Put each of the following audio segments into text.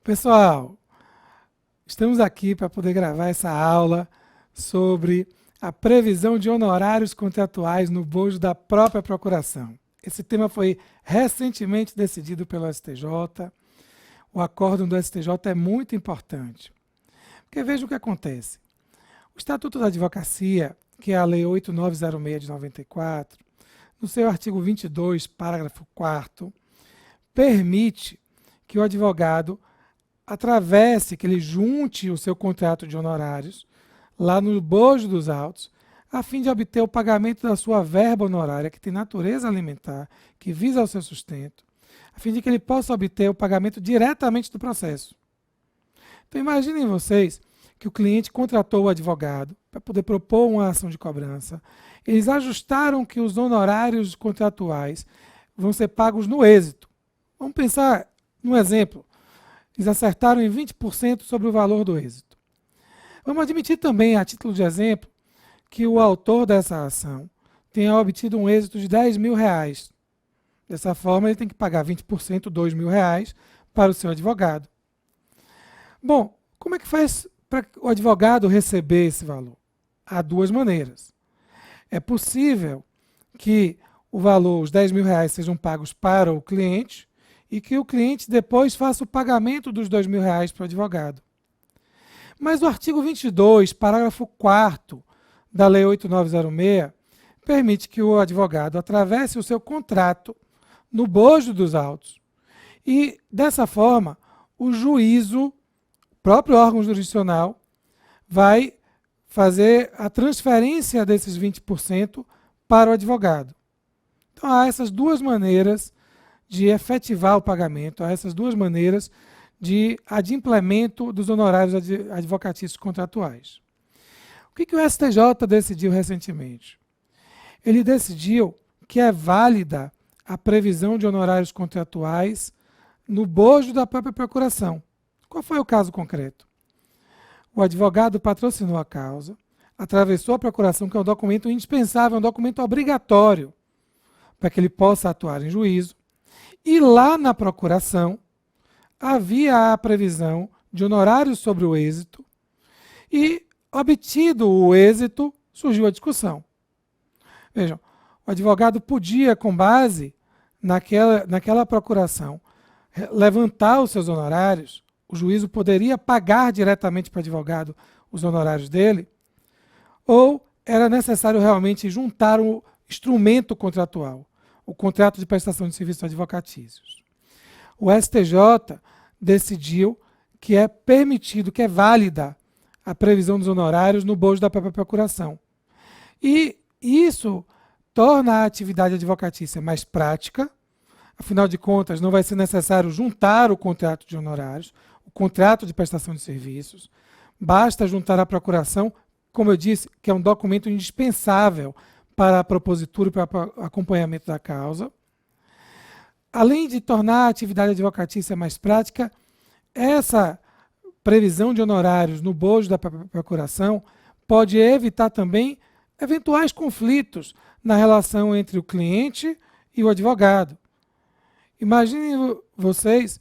Pessoal, estamos aqui para poder gravar essa aula sobre a previsão de honorários contratuais no bojo da própria procuração. Esse tema foi recentemente decidido pelo STJ. O acórdão do STJ é muito importante. Porque veja o que acontece. O Estatuto da Advocacia, que é a Lei 8906 de 94, no seu artigo 22, parágrafo 4º, permite que o advogado atravesse, que ele junte o seu contrato de honorários lá no bojo dos autos, a fim de obter o pagamento da sua verba honorária, que tem natureza alimentar, que visa ao seu sustento, a fim de que ele possa obter o pagamento diretamente do processo. Então imaginem vocês que o cliente contratou o advogado para poder propor uma ação de cobrança. Eles ajustaram que os honorários contratuais vão ser pagos no êxito. Vamos pensar num exemplo. Eles acertaram em 20% sobre o valor do êxito. Vamos admitir também, a título de exemplo, que o autor dessa ação tenha obtido um êxito de R$10.000. Dessa forma, ele tem que pagar 20%, R$2.000, para o seu advogado. Bom, como é que faz para o advogado receber esse valor? Há duas maneiras. É possível que o valor, os R$10.000, sejam pagos para o cliente e que o cliente depois faça o pagamento dos R$2.000 para o advogado. Mas o artigo 22, parágrafo 4º da Lei 8906, permite que o advogado atravesse o seu contrato no bojo dos autos e, dessa forma, o juízo, o próprio órgão jurisdicional, vai fazer a transferência desses 20% para o advogado. Então, há essas duas maneiras de efetivar o pagamento, há essas duas maneiras de adimplemento dos honorários advocatícios contratuais. O que o STJ decidiu recentemente? Ele decidiu que é válida a previsão de honorários contratuais no bojo da própria procuração. Qual foi o caso concreto? O advogado patrocinou a causa, atravessou a procuração, que é um documento indispensável, um documento obrigatório para que ele possa atuar em juízo, e lá na procuração havia a previsão de honorários sobre o êxito e, obtido o êxito, surgiu a discussão. Vejam, o advogado podia, com base naquela procuração, levantar os seus honorários, o juízo poderia pagar diretamente para o advogado os honorários dele, ou era necessário realmente juntar o instrumento contratual, o contrato de prestação de serviços advocatícios. O STJ decidiu que é permitido, que é válida a previsão dos honorários no bojo da própria procuração. E isso torna a atividade advocatícia mais prática, afinal de contas, não vai ser necessário juntar o contrato de honorários, o contrato de prestação de serviços, basta juntar a procuração, como eu disse, que é um documento indispensável para a propositura e para o acompanhamento da causa. Além de tornar a atividade advocatícia mais prática, essa previsão de honorários no bojo da procuração pode evitar também eventuais conflitos na relação entre o cliente e o advogado. Imaginem vocês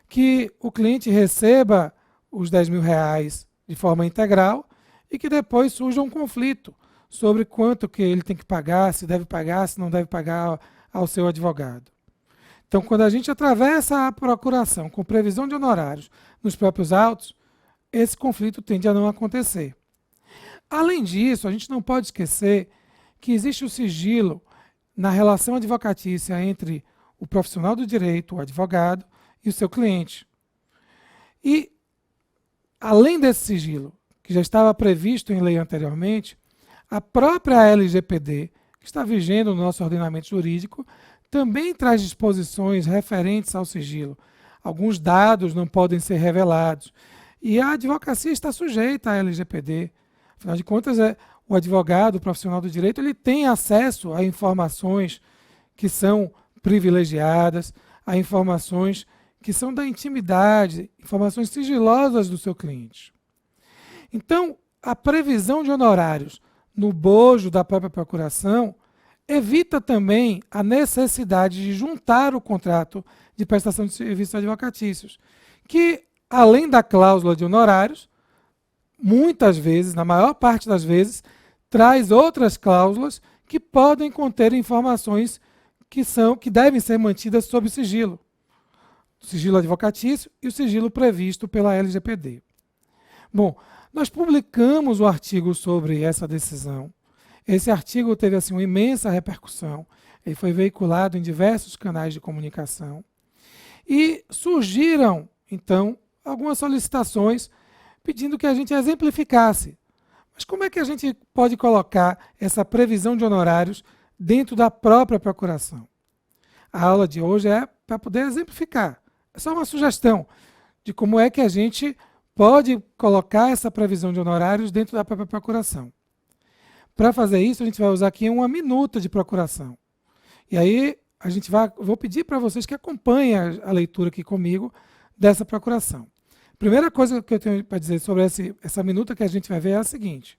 que o cliente receba os R$10.000 de forma integral e que depois surja um conflito sobre quanto que ele tem que pagar, se não deve pagar ao seu advogado. Então, quando a gente atravessa a procuração com previsão de honorários nos próprios autos, esse conflito tende a não acontecer. Além disso, a gente não pode esquecer que existe o sigilo na relação advocatícia entre o profissional do direito, o advogado, e o seu cliente. E, além desse sigilo, que já estava previsto em lei anteriormente, a própria LGPD, que está vigendo no nosso ordenamento jurídico, também traz disposições referentes ao sigilo. Alguns dados não podem ser revelados. E a advocacia está sujeita à LGPD. Afinal de contas, o advogado, o profissional do direito, ele tem acesso a informações que são privilegiadas, a informações que são da intimidade, informações sigilosas do seu cliente. Então, a previsão de honorários no bojo da própria procuração evita também a necessidade de juntar o contrato de prestação de serviços advocatícios, que além da cláusula de honorários, muitas vezes, na maior parte das vezes, traz outras cláusulas que podem conter informações que devem ser mantidas sob sigilo. O sigilo advocatício e o sigilo previsto pela LGPD. Bom, nós publicamos o artigo sobre essa decisão. Esse artigo teve assim, uma imensa repercussão. Ele foi veiculado em diversos canais de comunicação. E surgiram, então, algumas solicitações pedindo que a gente exemplificasse. Mas como é que a gente pode colocar essa previsão de honorários dentro da própria procuração? A aula de hoje é para poder exemplificar. É só uma sugestão de como é que a gente pode colocar essa previsão de honorários dentro da própria procuração. Para fazer isso, a gente vai usar aqui uma minuta de procuração. E aí, vou pedir para vocês que acompanhem a leitura aqui comigo dessa procuração. Primeira coisa que eu tenho para dizer sobre essa minuta que a gente vai ver é a seguinte.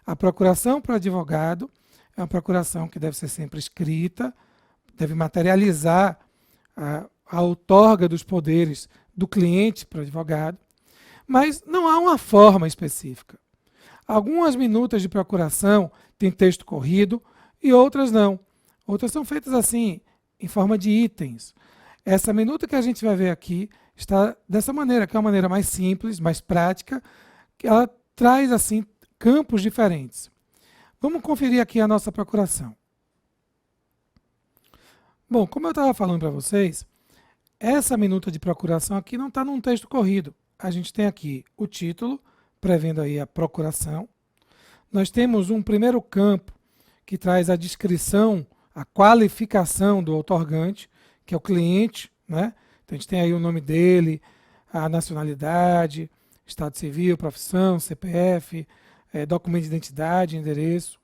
A procuração para o advogado é uma procuração que deve ser sempre escrita, deve materializar a outorga dos poderes do cliente para o advogado, mas não há uma forma específica. Algumas minutas de procuração têm texto corrido e outras não. Outras são feitas assim, em forma de itens. Essa minuta que a gente vai ver aqui está dessa maneira, que é uma maneira mais simples, mais prática, que ela traz assim campos diferentes. Vamos conferir aqui a nossa procuração. Bom, como eu estava falando para vocês, essa minuta de procuração aqui não está num texto corrido. A gente tem aqui o título, prevendo aí a procuração. Nós temos um primeiro campo que traz a descrição, a qualificação do outorgante, que é o cliente, né? Então a gente tem aí o nome dele, a nacionalidade, estado civil, profissão, CPF, documento de identidade, endereço.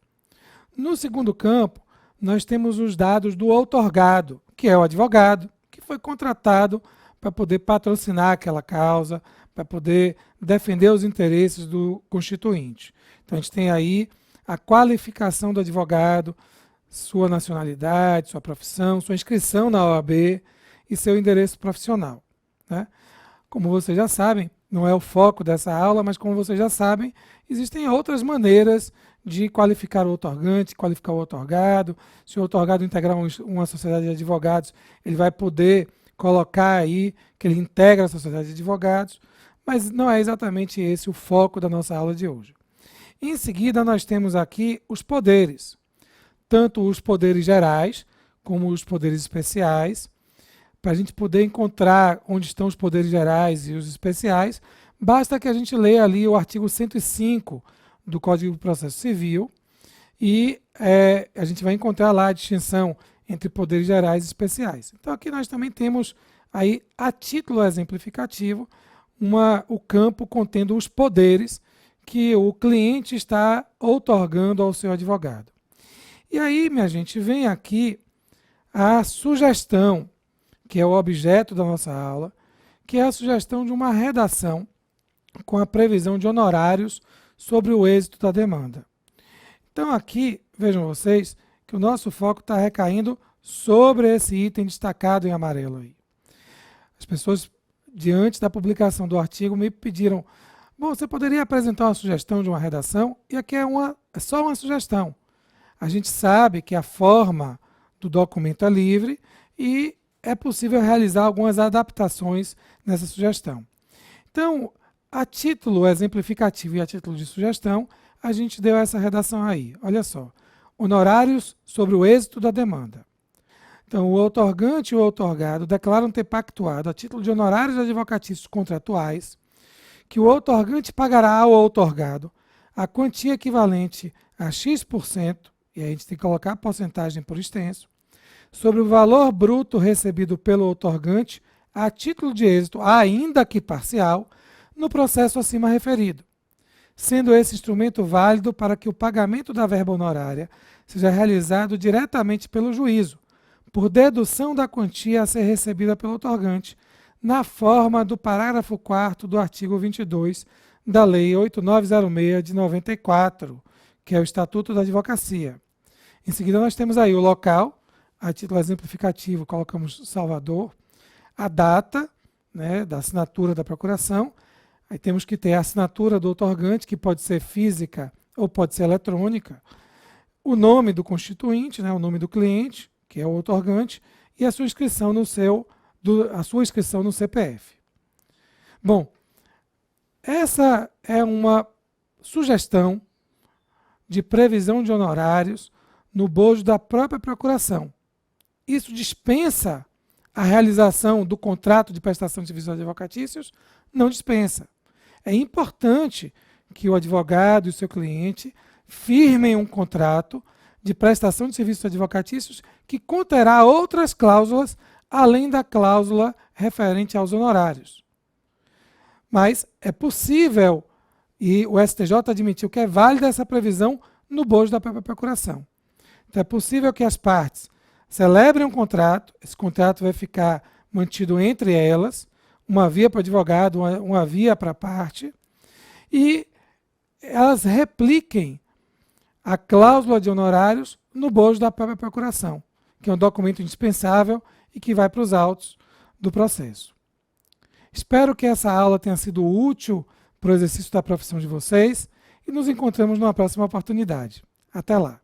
No segundo campo, nós temos os dados do outorgado, que é o advogado, que foi contratado para poder patrocinar aquela causa, para poder defender os interesses do constituinte. Então a gente tem aí a qualificação do advogado, sua nacionalidade, sua profissão, sua inscrição na OAB e seu endereço profissional, né? Como vocês já sabem, não é o foco dessa aula, mas como vocês já sabem, existem outras maneiras de qualificar o outorgante, qualificar o outorgado. Se o outorgado integrar uma sociedade de advogados, ele vai poder colocar aí que ele integra a sociedade de advogados, mas não é exatamente esse o foco da nossa aula de hoje. Em seguida, nós temos aqui os poderes, tanto os poderes gerais como os poderes especiais. Para a gente poder encontrar onde estão os poderes gerais e os especiais, basta que a gente leia ali o artigo 105 do Código de Processo Civil e a gente vai encontrar lá a distinção entre poderes gerais e especiais. Então aqui nós também temos aí, a título exemplificativo, o campo contendo os poderes que o cliente está outorgando ao seu advogado. E aí, minha gente, vem aqui a sugestão, que é o objeto da nossa aula, que é a sugestão de uma redação com a previsão de honorários sobre o êxito da demanda. Então aqui, vejam vocês, que o nosso foco está recaindo sobre esse item destacado em amarelo aí. As pessoas, diante da publicação do artigo, me pediram, bom, você poderia apresentar uma sugestão de uma redação? E aqui é só uma sugestão. A gente sabe que a forma do documento é livre e é possível realizar algumas adaptações nessa sugestão. Então, a título exemplificativo e a título de sugestão, a gente deu essa redação aí. Olha só, honorários sobre o êxito da demanda. Então, o outorgante e o outorgado declaram ter pactuado, a título de honorários advocatícios contratuais, que o outorgante pagará ao outorgado a quantia equivalente a X%, e aí a gente tem que colocar a porcentagem por extenso, sobre o valor bruto recebido pelo outorgante a título de êxito, ainda que parcial, no processo acima referido, sendo esse instrumento válido para que o pagamento da verba honorária seja realizado diretamente pelo juízo, por dedução da quantia a ser recebida pelo outorgante, na forma do parágrafo 4º do artigo 22 da Lei 8906 de 94, que é o Estatuto da Advocacia. Em seguida, nós temos aí o local, a título exemplificativo, colocamos Salvador, a data, né, da assinatura da procuração. Aí temos que ter a assinatura do outorgante, que pode ser física ou pode ser eletrônica, o nome do constituinte, né, o nome do cliente, que é o outorgante, e a sua inscrição no CPF. Bom, essa é uma sugestão de previsão de honorários no bojo da própria procuração. Isso dispensa a realização do contrato de prestação de serviços advocatícios? Não dispensa. É importante que o advogado e o seu cliente firmem um contrato de prestação de serviços advocatícios que conterá outras cláusulas além da cláusula referente aos honorários. Mas é possível, e o STJ admitiu que é válida essa previsão no bojo da própria procuração. Então é possível que as partes celebrem um contrato, esse contrato vai ficar mantido entre elas, uma via para o advogado, uma via para a parte, e elas repliquem a cláusula de honorários no bojo da própria procuração, que é um documento indispensável e que vai para os autos do processo. Espero que essa aula tenha sido útil para o exercício da profissão de vocês e nos encontramos numa próxima oportunidade. Até lá!